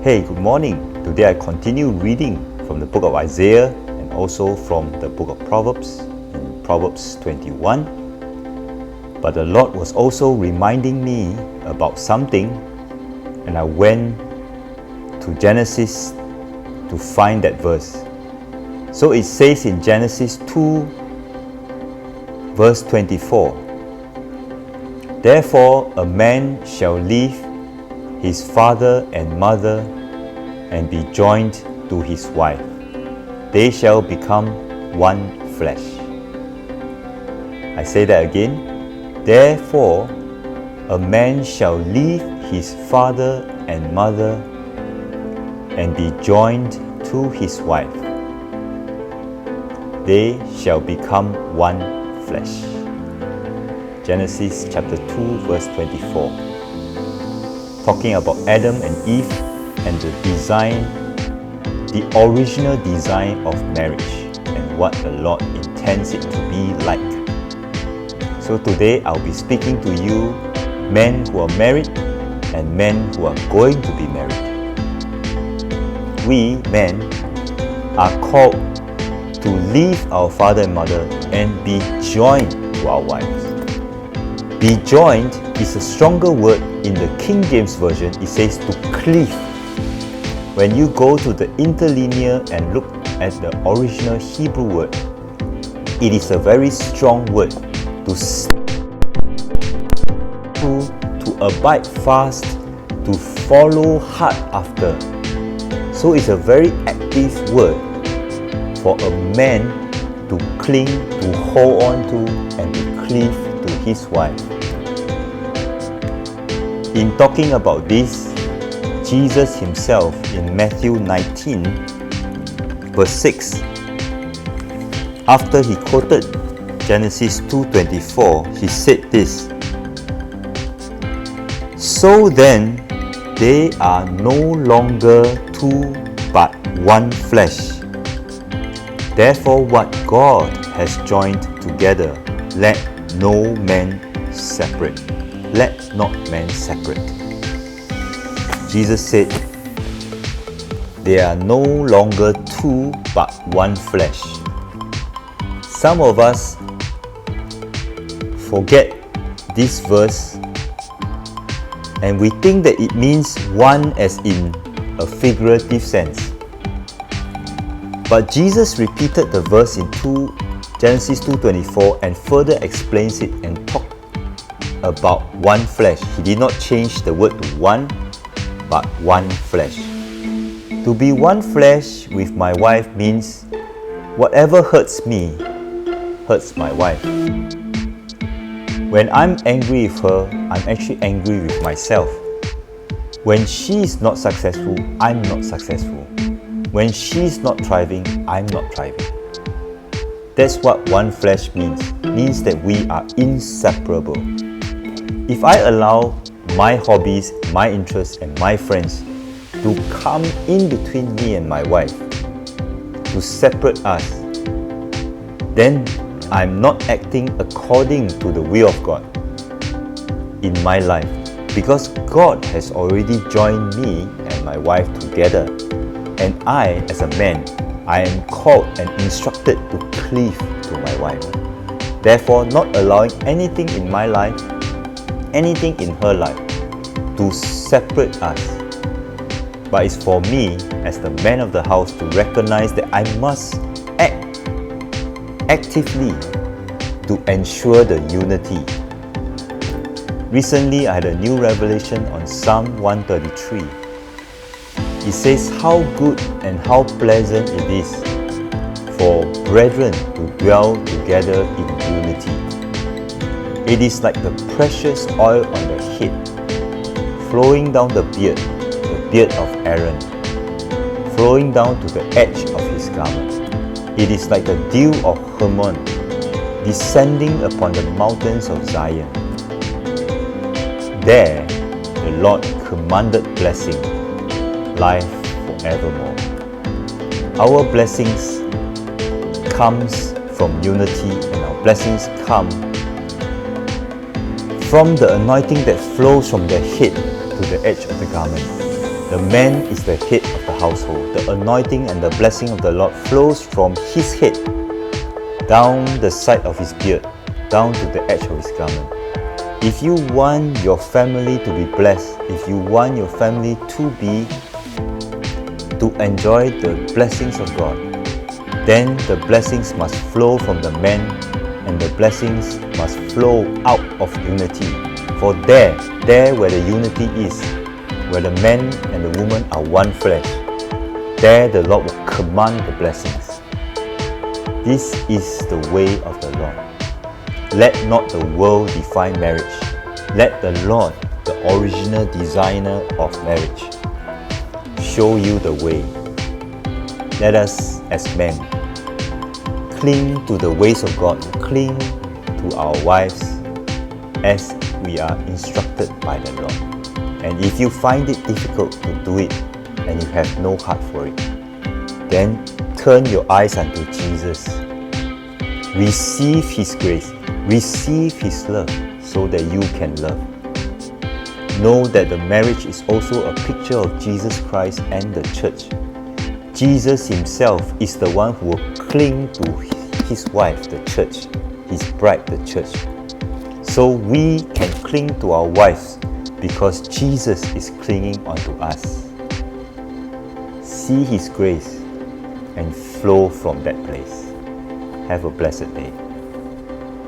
Hey, good morning. Today I continue reading from the book of Isaiah and also from the book of Proverbs in Proverbs 21. But the Lord was also reminding me about something, and I went to Genesis to find that verse. So it says in Genesis 2 verse 24, "Therefore a man shall leave his father and mother and be joined to his wife. They shall become one flesh." I say that again. "Therefore a man shall leave his father and mother and be joined to his wife. They shall become one flesh." Genesis chapter 2 verse 24. Talking about Adam and Eve and the design, the original design of marriage and what the Lord intends it to be like. So today I'll be speaking to you, men who are married and men who are going to be married. We men are called to leave our father and mother and be joined to our wives. Be joined is a stronger word. In the King James Version, it says to cleave. When you go to the interlinear and look at the original Hebrew word, it is a very strong word to abide fast, to follow hard after. So it's a very active word for a man to cling, to hold on to, and to cleave to his wife. In talking about this, Jesus himself in Matthew 19 verse 6, after he quoted Genesis 2:24, he said this, "So then they are no longer two but one flesh. Therefore what God has joined together, let no man separate." Let not man separate. Jesus said, they are no longer two but one flesh. Some of us forget this verse and we think that it means one as in a figurative sense. But Jesus repeated the verse in Genesis 2:24 and further explains it and talked about one flesh. He did not change the word to one, but one flesh. To be one flesh with my wife means whatever hurts me, hurts my wife. When I'm angry with her, I'm actually angry with myself. When she's not successful, I'm not successful. When she's not thriving, I'm not thriving. That's what one flesh means. It means that we are inseparable. If I allow my hobbies, my interests, and my friends to come in between me and my wife, to separate us, then I'm not acting according to the will of God in my life, because God has already joined me and my wife together, and I, as a man, I am called and instructed to cleave to my wife. Therefore, not allowing anything in my life, anything in her life, to separate us. But it's for me, as the man of the house, to recognize that I must act actively to ensure the unity. Recently, I had a new revelation on Psalm 133. It says how good and how pleasant it is for brethren to dwell together in unity. It is like the precious oil on the head, flowing down the beard of Aaron, flowing down to the edge of his garment. It is like the dew of Hermon, descending upon the mountains of Zion. There, the Lord commanded blessing, life forevermore. Our blessings comes from unity, and our blessings come from the anointing that flows from the head to the edge of the garment. The man is the head of the household. The anointing and the blessing of the Lord flows from his head, down the side of his beard, down to the edge of his garment. If you want your family to be blessed, if you want your family to enjoy the blessings of God, then the blessings must flow from the man, and the blessings must flow out of unity. For there where the unity is, where the man and the woman are one flesh, there the Lord will command the blessings. This is the way of the Lord. Let not the world define marriage. Let the Lord, the original designer of marriage, show you the way. Let us as men cling to the ways of God, cling to our wives as we are instructed by the Lord. And if you find it difficult to do it and you have no heart for it, then turn your eyes unto Jesus. Receive His grace, receive His love so that you can love. Know that the marriage is also a picture of Jesus Christ and the church. Jesus Himself is the one who will cling to His wife, the church, His bride, the church. So we can cling to our wives because Jesus is clinging onto us. See His grace and flow from that place. Have a blessed day.